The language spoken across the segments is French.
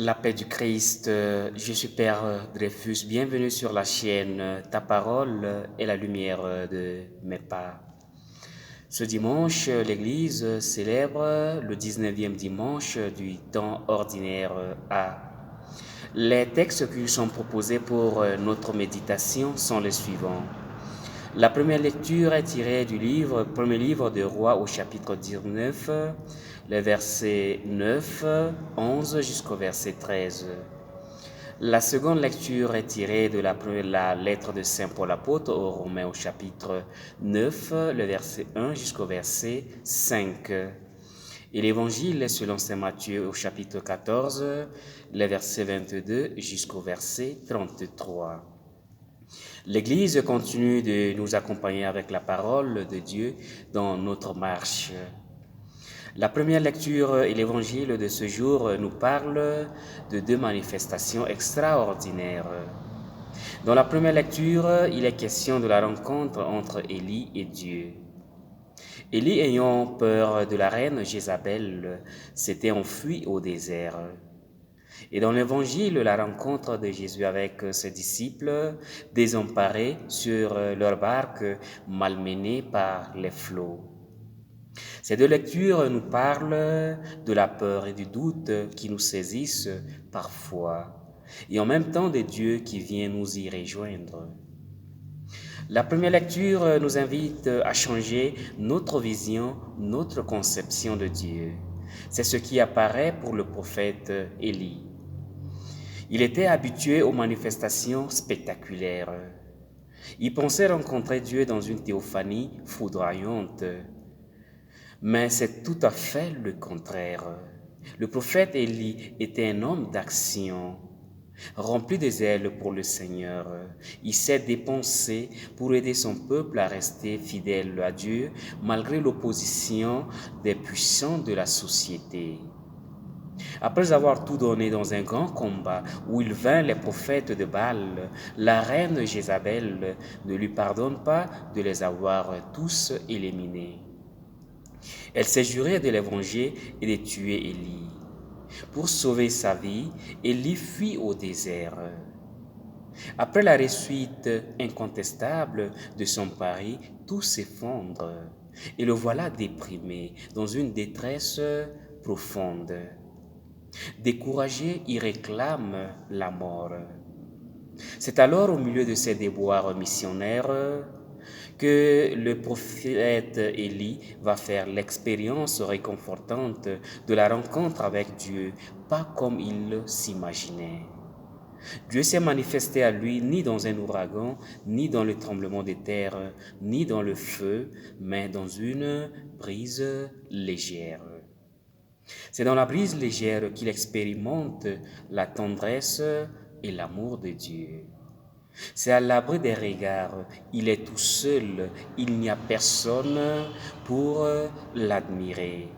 La paix du Christ, je suis Père Dreyfus, bienvenue sur la chaîne Ta parole est la lumière de mes pas. Ce dimanche, l'Église célèbre le 19e dimanche du temps ordinaire A. Les textes qui sont proposés pour notre méditation sont les suivants. La première lecture est tirée du premier livre de Rois au chapitre 19, les versets 9, 11 jusqu'au verset 13. La seconde lecture est tirée de la lettre de Saint Paul apôtre aux Romains au chapitre 9, le verset 1 jusqu'au verset 5. Et l'évangile est selon Saint Matthieu au chapitre 14, les versets 22 jusqu'au verset 33. L'Église continue de nous accompagner avec la parole de Dieu dans notre marche. La première lecture et l'évangile de ce jour nous parlent de deux manifestations extraordinaires. Dans la première lecture, il est question de la rencontre entre Élie et Dieu. Élie, ayant peur de la reine Jézabel, s'était enfui au désert. Et dans l'évangile, la rencontre de Jésus avec ses disciples, désemparés sur leur barque, malmenés par les flots. Ces deux lectures nous parlent de la peur et du doute qui nous saisissent parfois, et en même temps de Dieu qui vient nous y rejoindre. La première lecture nous invite à changer notre vision, notre conception de Dieu. C'est ce qui apparaît pour le prophète Élie. Il était habitué aux manifestations spectaculaires. Il pensait rencontrer Dieu dans une théophanie foudroyante. Mais c'est tout à fait le contraire. Le prophète Élie était un homme d'action, rempli de zèle pour le Seigneur. Il s'est dépensé pour aider son peuple à rester fidèle à Dieu malgré l'opposition des puissants de la société. Après avoir tout donné dans un grand combat où il vainc les prophètes de Baal, la reine Jézabel ne lui pardonne pas de les avoir tous éliminés. Elle s'est jurée de les venger et de tuer Élie. Pour sauver sa vie, Élie fuit au désert. Après la réussite incontestable de son pari, tout s'effondre et le voilà déprimé, dans une détresse profonde. Découragé, il réclame la mort. C'est alors au milieu de ses déboires missionnaires que le prophète Élie va faire l'expérience réconfortante de la rencontre avec Dieu, pas comme il s'imaginait. Dieu s'est manifesté à lui ni dans un ouragan, ni dans le tremblement de terre, ni dans le feu, mais dans une brise légère. C'est dans la brise légère qu'il expérimente la tendresse et l'amour de Dieu. C'est à l'abri des regards, il est tout seul, il n'y a personne pour l'admirer.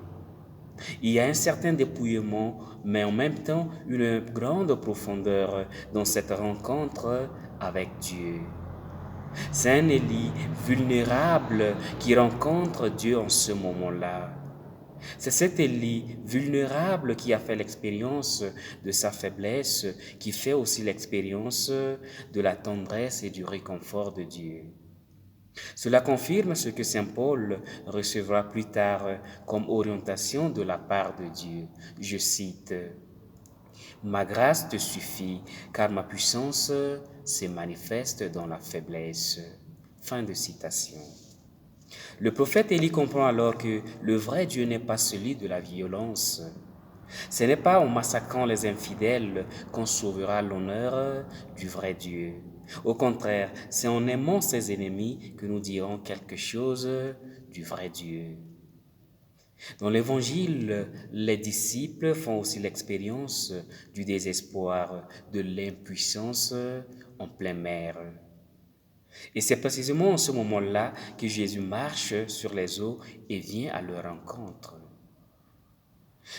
Il y a un certain dépouillement, mais en même temps une grande profondeur dans cette rencontre avec Dieu. C'est un Élie vulnérable qui rencontre Dieu en ce moment-là. C'est cet Élie vulnérable qui a fait l'expérience de sa faiblesse, qui fait aussi l'expérience de la tendresse et du réconfort de Dieu. Cela confirme ce que Saint Paul recevra plus tard comme orientation de la part de Dieu. Je cite, « Ma grâce te suffit, car ma puissance se manifeste dans la faiblesse. » Fin de citation. Le prophète Élie comprend alors que le vrai Dieu n'est pas celui de la violence. Ce n'est pas en massacrant les infidèles qu'on sauvera l'honneur du vrai Dieu. Au contraire, c'est en aimant ses ennemis que nous dirons quelque chose du vrai Dieu. Dans l'Évangile, les disciples font aussi l'expérience du désespoir, de l'impuissance en pleine mer. Et c'est précisément en ce moment-là que Jésus marche sur les eaux et vient à leur rencontre.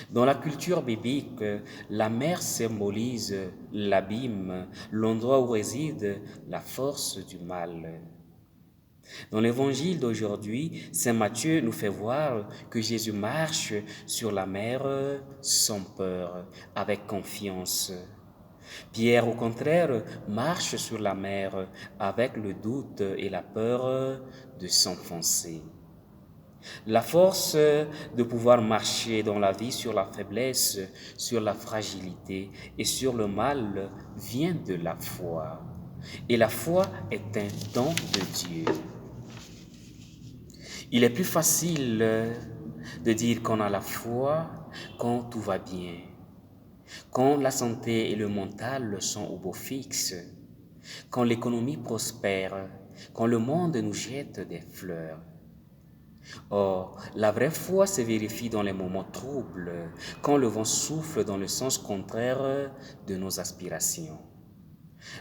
Dans la culture biblique, la mer symbolise l'abîme, l'endroit où réside la force du mal. Dans l'évangile d'aujourd'hui, Saint Matthieu nous fait voir que Jésus marche sur la mer sans peur, avec confiance. Pierre, au contraire, marche sur la mer avec le doute et la peur de s'enfoncer. La force de pouvoir marcher dans la vie sur la faiblesse, sur la fragilité et sur le mal vient de la foi. Et la foi est un don de Dieu. Il est plus facile de dire qu'on a la foi quand tout va bien, quand la santé et le mental sont au beau fixe, quand l'économie prospère, quand le monde nous jette des fleurs. Or, la vraie foi se vérifie dans les moments troubles, quand le vent souffle dans le sens contraire de nos aspirations.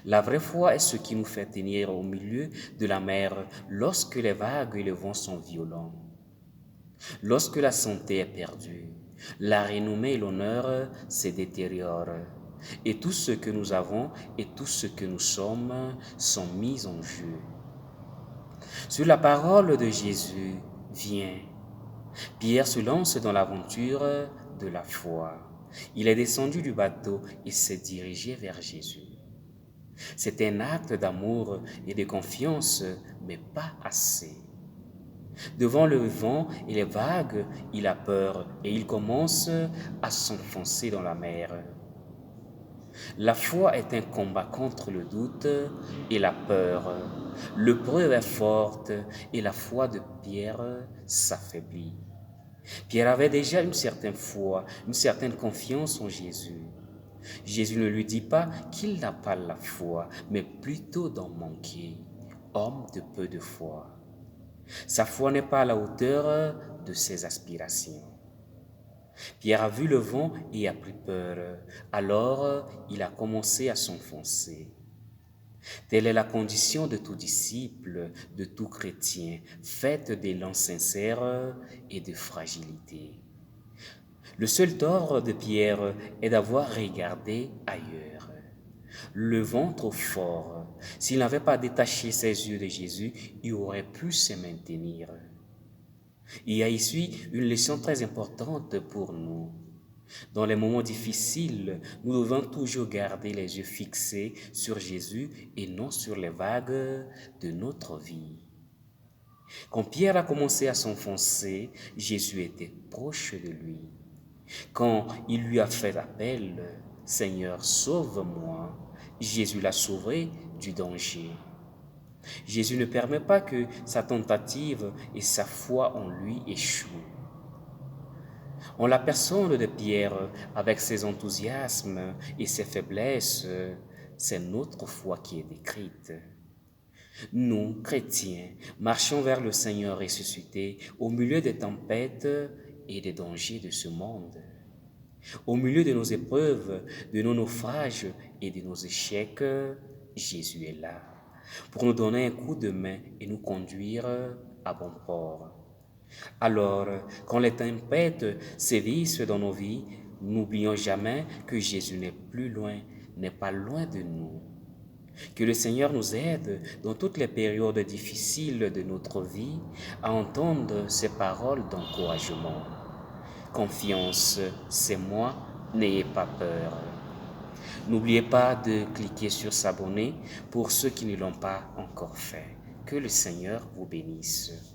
La vraie foi est ce qui nous fait tenir au milieu de la mer lorsque les vagues et le vent sont violents. Lorsque la santé est perdue, la renommée et l'honneur se détériorent, et tout ce que nous avons et tout ce que nous sommes sont mis en jeu. Sur la parole de Jésus, viens, Pierre se lance dans l'aventure de la foi. Il est descendu du bateau et s'est dirigé vers Jésus. C'est un acte d'amour et de confiance, mais pas assez. Devant le vent et les vagues, il a peur et il commence à s'enfoncer dans la mer. La foi est un combat contre le doute et la peur. L'épreuve est forte et la foi de Pierre s'affaiblit. Pierre avait déjà une certaine foi, une certaine confiance en Jésus. Jésus ne lui dit pas qu'il n'a pas la foi, mais plutôt d'en manquer, homme de peu de foi. Sa foi n'est pas à la hauteur de ses aspirations. Pierre a vu le vent et a pris peur. Alors, il a commencé à s'enfoncer. Telle est la condition de tout disciple, de tout chrétien, faite d'élan sincère et de fragilité. Le seul tort de Pierre est d'avoir regardé ailleurs. Le vent trop fort, s'il n'avait pas détaché ses yeux de Jésus, il aurait pu se maintenir. Il y a ici une leçon très importante pour nous. Dans les moments difficiles, nous devons toujours garder les yeux fixés sur Jésus et non sur les vagues de notre vie. Quand Pierre a commencé à s'enfoncer, Jésus était proche de lui. Quand il lui a fait appel, « Seigneur, sauve-moi », Jésus l'a sauvé du danger. Jésus ne permet pas que sa tentative et sa foi en lui échouent. En la personne de Pierre, avec ses enthousiasmes et ses faiblesses, c'est notre foi qui est décrite. Nous, chrétiens, marchons vers le Seigneur ressuscité au milieu des tempêtes et des dangers de ce monde. Au milieu de nos épreuves, de nos naufrages et de nos échecs, Jésus est là pour nous donner un coup de main et nous conduire à bon port. Alors, quand les tempêtes sévissent dans nos vies, n'oublions jamais que Jésus n'est plus loin, n'est pas loin de nous. Que le Seigneur nous aide dans toutes les périodes difficiles de notre vie à entendre ces paroles d'encouragement. Confiance, c'est moi, n'ayez pas peur. N'oubliez pas de cliquer sur s'abonner pour ceux qui ne l'ont pas encore fait. Que le Seigneur vous bénisse.